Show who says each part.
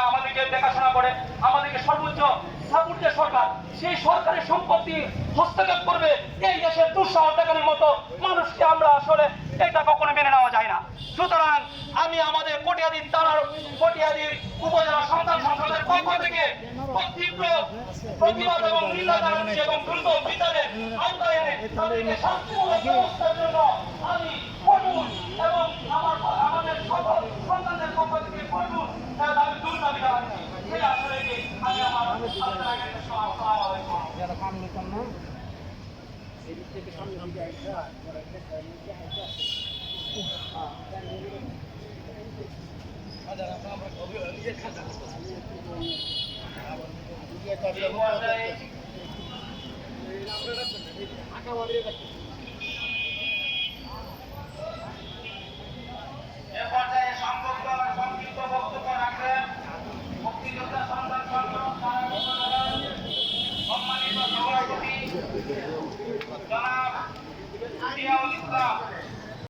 Speaker 1: আমাদেরকে দেখাশোনা করে, আমাদেরকে সর্বোচ্চ সাপোর্ট যে সরকার, সেই সরকারের সম্পত্তি হস্তক্ষেপ করবে এই দেশের দুঃসাহস দেখানোর মতো মানুষকে আমরা আসলে এটা কখনো মেনে নেওয়া যায় না। সুতরাং আমি আমাদের কটিয়াদীর থানার কটিয়াদীর উপজেলা সন্তান সংসদের পক্ষ থেকে তীব্র প্রতিবাদ এবং নিন্দা জানাচ্ছি এবং দ্রুত বিচারের আওতায় এনে তাদেরকে শাস্তিমূলক ব্যবস্থার জন্য আমি কঠোর এবং আমাদের সকল সন্তানদের পক্ষ থেকে কঠোর দাবি দূর দাবি জানাচ্ছি। সেই আসলে আমি আমার আসসালামু আলাইকুম। সংক্ষিপ্ত বক্তব্য রাখলেন মুক্তিযোদ্ধা সন্তান সংগঠন সম্মানিত সভাপতি জনাব